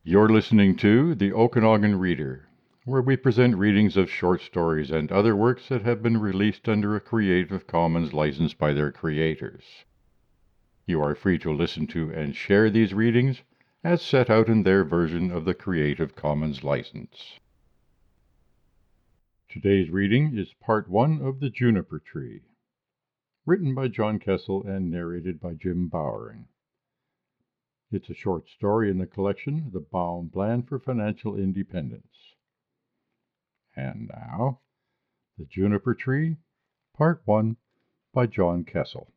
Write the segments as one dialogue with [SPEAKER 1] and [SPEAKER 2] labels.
[SPEAKER 1] You're listening to The Okanagan Reader, where we present readings of short stories and other works that have been released under a Creative Commons license by their creators. You are free to listen to and share these readings as set out in their version of the Creative Commons license. Today's reading is part 1 of The Juniper Tree, written by John Kessel and narrated by Jim Bowering. It's a short story in the collection, The Baum Plan for Financial Independence. And now, The Juniper Tree, Part 1, by John Kessel.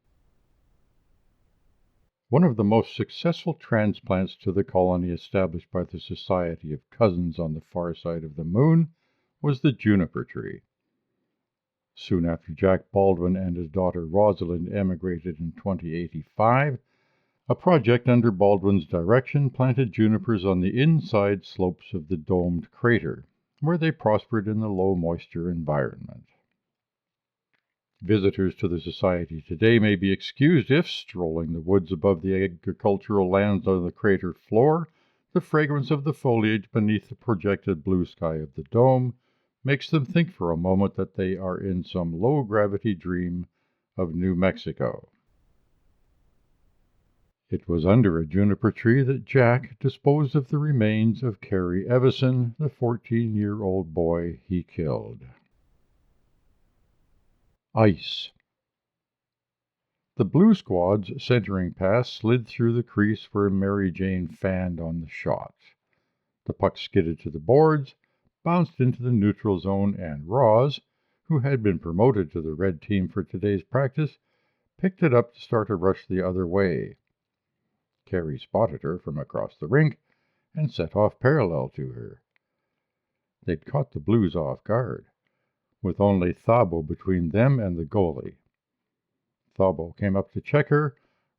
[SPEAKER 1] One of the most successful transplants to the colony established by the Society of Cousins on the far side of the moon was the juniper tree. Soon after Jack Baldwin and his daughter Rosalind emigrated in 2085, a project under Baldwin's direction planted junipers on the inside slopes of the domed crater, where they prospered in the low-moisture environment. Visitors to the Society today may be excused if, strolling the woods above the agricultural lands on the crater floor, the fragrance of the foliage beneath the projected blue sky of the dome makes them think for a moment that they are in some low-gravity dream of New Mexico. It was under a juniper tree that Jack disposed of the remains of Carrie Evison, the 14-year-old boy he killed. Ice. The Blue Squad's centering pass slid through the crease where Mary Jane fanned on the shot. The puck skidded to the boards, bounced into the neutral zone, and Roz, who had been promoted to the red team for today's practice, picked it up to start a rush the other way. Carrie spotted her from across the rink and set off parallel to her. They'd caught the Blues off guard, with only Thabo between them and the goalie. Thabo came up to check her.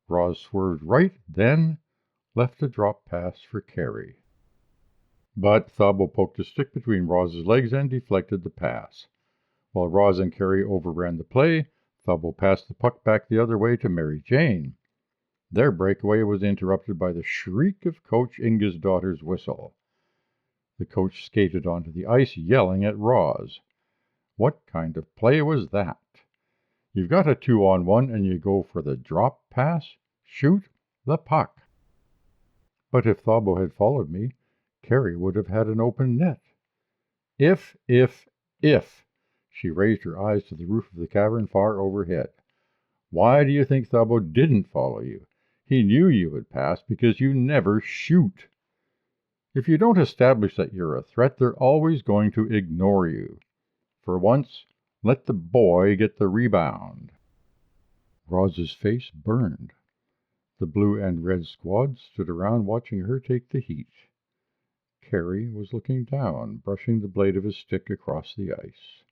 [SPEAKER 1] Roz swerved right, then left a drop pass for Carrie. But Thabo poked a stick between Roz's legs and deflected the pass. While Roz and Carrie overran the play, Thabo passed the puck back the other way to Mary Jane. Their breakaway was interrupted by the shriek of Coach Inga's daughter's whistle. The coach skated onto the ice, yelling at Roz. What kind of play was that? You've got a 2-on-1 and you go for the drop pass? Shoot the puck. But if Thabo had followed me, Carrie would have had an open net. If. She raised her eyes to the roof of the cavern far overhead. Why do you think Thabo didn't follow you? He knew you would pass because you never shoot. If you don't establish that you're a threat, they're always going to ignore you. For once, let the boy get the rebound. Roz's face burned. The blue and red squad stood around watching her take the heat. Carrie was looking down, brushing the blade of his stick across the ice.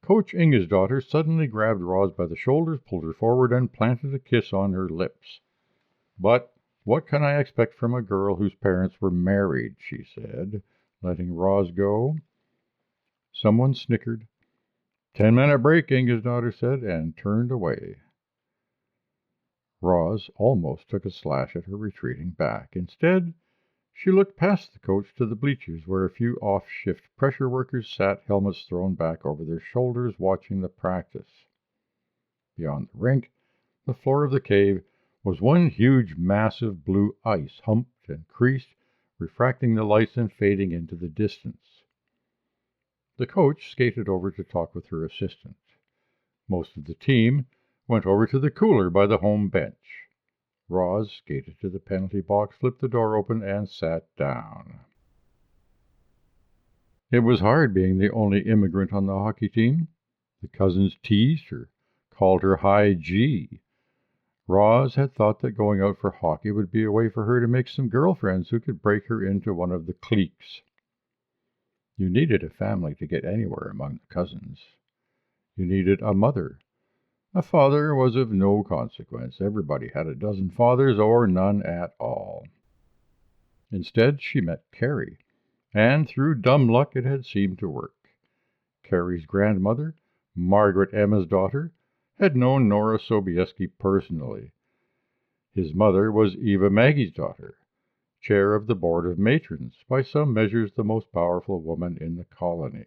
[SPEAKER 1] Coach Inga's daughter suddenly grabbed Roz by the shoulders, pulled her forward, and planted a kiss on her lips. But what can I expect from a girl whose parents were married, she said, letting Roz go. Someone snickered. 10-minute break, Inga's daughter said, and turned away. Roz almost took a slash at her retreating back. Instead, she looked past the coach to the bleachers, where a few off-shift pressure workers sat, helmets thrown back over their shoulders, watching the practice. Beyond the rink, the floor of the cave was one huge mass of blue ice, humped and creased, refracting the lights and fading into the distance. The coach skated over to talk with her assistant. Most of the team went over to the cooler by the home bench. Roz skated to the penalty box, flipped the door open, and sat down. It was hard being the only immigrant on the hockey team. The cousins teased her, called her High G. Roz had thought that going out for hockey would be a way for her to make some girlfriends who could break her into one of the cliques. You needed a family to get anywhere among the cousins. You needed a mother. A father was of no consequence. Everybody had a dozen fathers, or none at all. Instead, she met Carrie, and through dumb luck it had seemed to work. Carrie's grandmother, Margaret Emma's daughter, had known Nora Sobieski personally. His mother was Eva Maggie's daughter. chair of the board of matrons, by some measures the most powerful woman in the colony.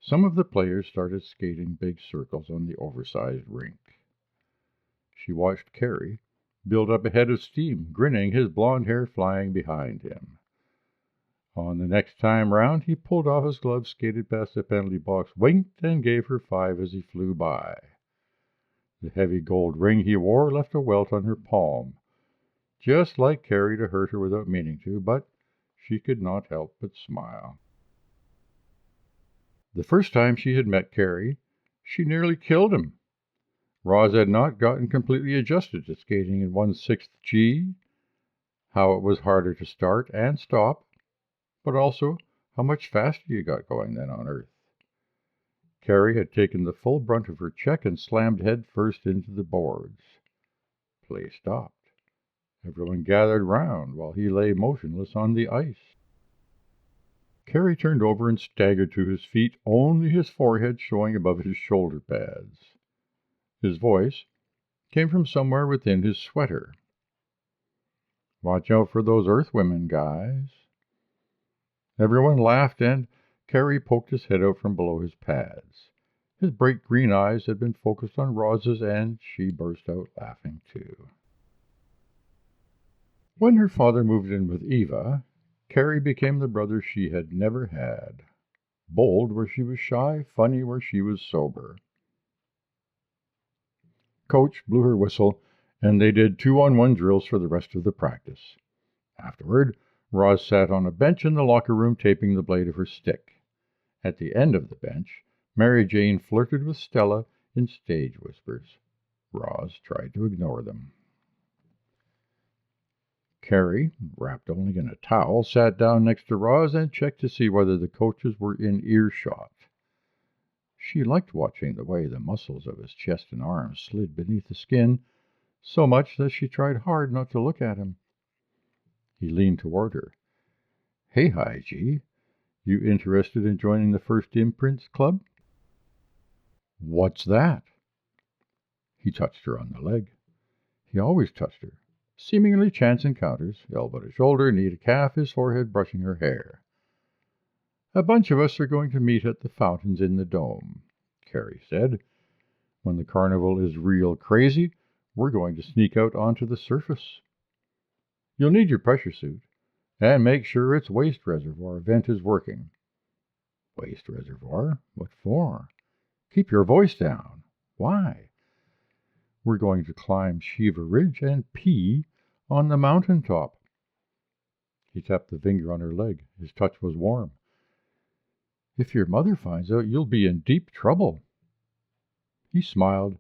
[SPEAKER 1] Some of the players started skating big circles on the oversized rink. She watched Carrie build up a head of steam, grinning, his blond hair flying behind him. On the next time round, he pulled off his gloves, skated past the penalty box, winked, and gave her 5 as he flew by. The heavy gold ring he wore left a welt on her palm, just like Carrie to hurt her without meaning to, but she could not help but smile. The first time she had met Carrie, she nearly killed him. Roz had not gotten completely adjusted to skating in 1/6 G, how it was harder to start and stop, but also how much faster you got going then on Earth. Carrie had taken the full brunt of her check and slammed head first into the boards. Play stopped. Everyone gathered round while he lay motionless on the ice. Carrie turned over and staggered to his feet, only his forehead showing above his shoulder pads. His voice came from somewhere within his sweater. "Watch out for those Earth women, guys." Everyone laughed, and Carrie poked his head out from below his pads. His bright green eyes had been focused on Roz's, and she burst out laughing too. When her father moved in with Eva, Carrie became the brother she had never had. Bold where she was shy, funny where she was sober. Coach blew her whistle, and they did 2-on-1 drills for the rest of the practice. Afterward, Roz sat on a bench in the locker room, taping the blade of her stick. At the end of the bench, Mary Jane flirted with Stella in stage whispers. Roz tried to ignore them. Carrie, wrapped only in a towel, sat down next to Roz and checked to see whether the coaches were in earshot. She liked watching the way the muscles of his chest and arms slid beneath the skin, so much that she tried hard not to look at him. He leaned toward her. "Hey, Hi-G, you interested in joining the First Imprints Club?" "What's that?" He touched her on the leg. He always touched her. Seemingly chance encounters, elbow to shoulder, knee to calf, his forehead brushing her hair. "A bunch of us are going to meet at the fountains in the dome," Carrie said. "When the carnival is real crazy, we're going to sneak out onto the surface. You'll need your pressure suit, and make sure its waste reservoir vent is working." "Waste reservoir? What for?" "Keep your voice down." "Why?" "We're going to climb Shiva Ridge and pee on the mountain top." He tapped the finger on her leg. His touch was warm. "If your mother finds out, you'll be in deep trouble." He smiled.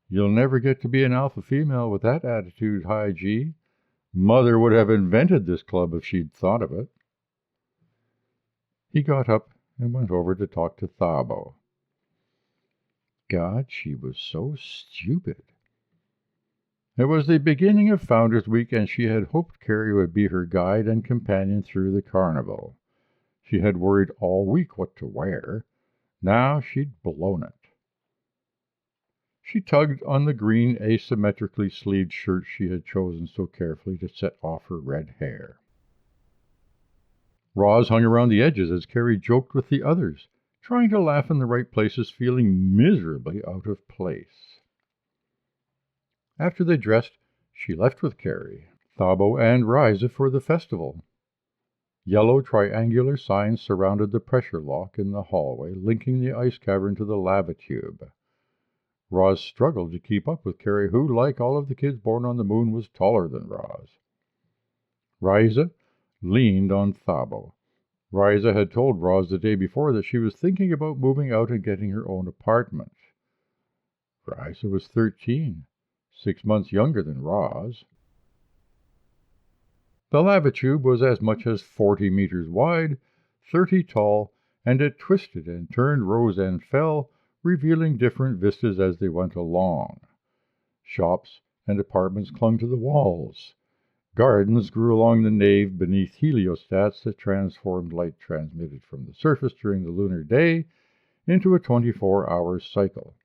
[SPEAKER 1] "You'll never get to be an alpha female with that attitude, Hi-G. Mother would have invented this club if she'd thought of it." He got up and went over to talk to Thabo. God, she was so stupid. It was the beginning of Founders Week, and she had hoped Carrie would be her guide and companion through the carnival. She had worried all week what to wear. Now she'd blown it. She tugged on the green, asymmetrically sleeved shirt she had chosen so carefully to set off her red hair. Roz hung around the edges as Carrie joked with the others, trying to laugh in the right places, feeling miserably out of place. After they dressed, she left with Carrie, Thabo, and Riza for the festival. Yellow triangular signs surrounded the pressure lock in the hallway, linking the ice cavern to the lava tube. Roz struggled to keep up with Carrie, who, like all of the kids born on the moon, was taller than Roz. Riza leaned on Thabo. Riza had told Roz the day before that she was thinking about moving out and getting her own apartment. Riza was 13, 6 months younger than Roz. The lava tube was as much as 40 meters wide, 30 tall, and it twisted and turned, rose and fell, revealing different vistas as they went along. Shops and apartments clung to the walls. Gardens grew along the nave beneath heliostats that transformed light transmitted from the surface during the lunar day into a 24-hour cycle.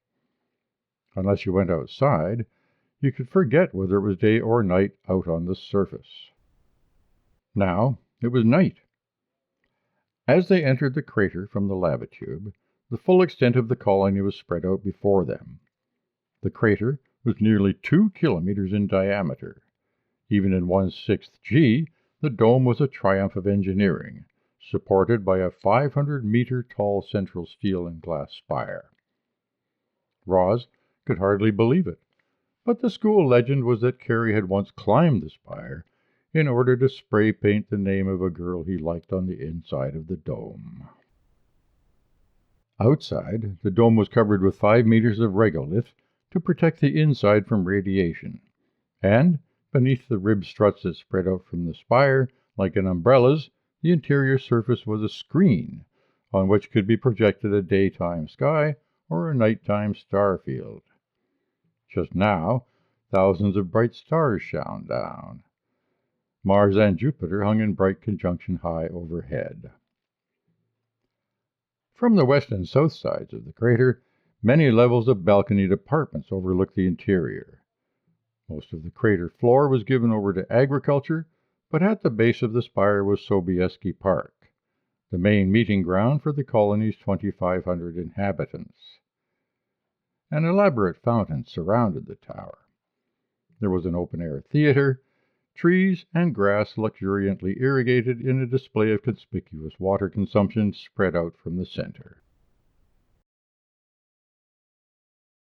[SPEAKER 1] Unless you went outside, You could forget whether it was day or night out on the surface. Now it was night. As they entered the crater from the lava tube, the full extent of the colony was spread out before them. The crater was nearly 2 kilometers in diameter. Even in 1/6 G, the dome was a triumph of engineering, supported by a 500-meter-tall central steel and glass spire. Roz could hardly believe it, but the school legend was that Carrie had once climbed the spire in order to spray paint the name of a girl he liked on the inside of the dome. Outside, the dome was covered with 5 meters of regolith to protect the inside from radiation, and beneath the ribbed struts that spread out from the spire like an umbrella's, the interior surface was a screen on which could be projected a daytime sky or a nighttime star field. Just now, thousands of bright stars shone down. Mars and Jupiter hung in bright conjunction high overhead. From the west and south sides of the crater, many levels of balconied apartments overlooked the interior. Most of the crater floor was given over to agriculture, but at the base of the spire was Sobieski Park, the main meeting ground for the colony's 2,500 inhabitants. An elaborate fountain surrounded the tower. There was an open-air theater, trees and grass luxuriantly irrigated in a display of conspicuous water consumption spread out from the center.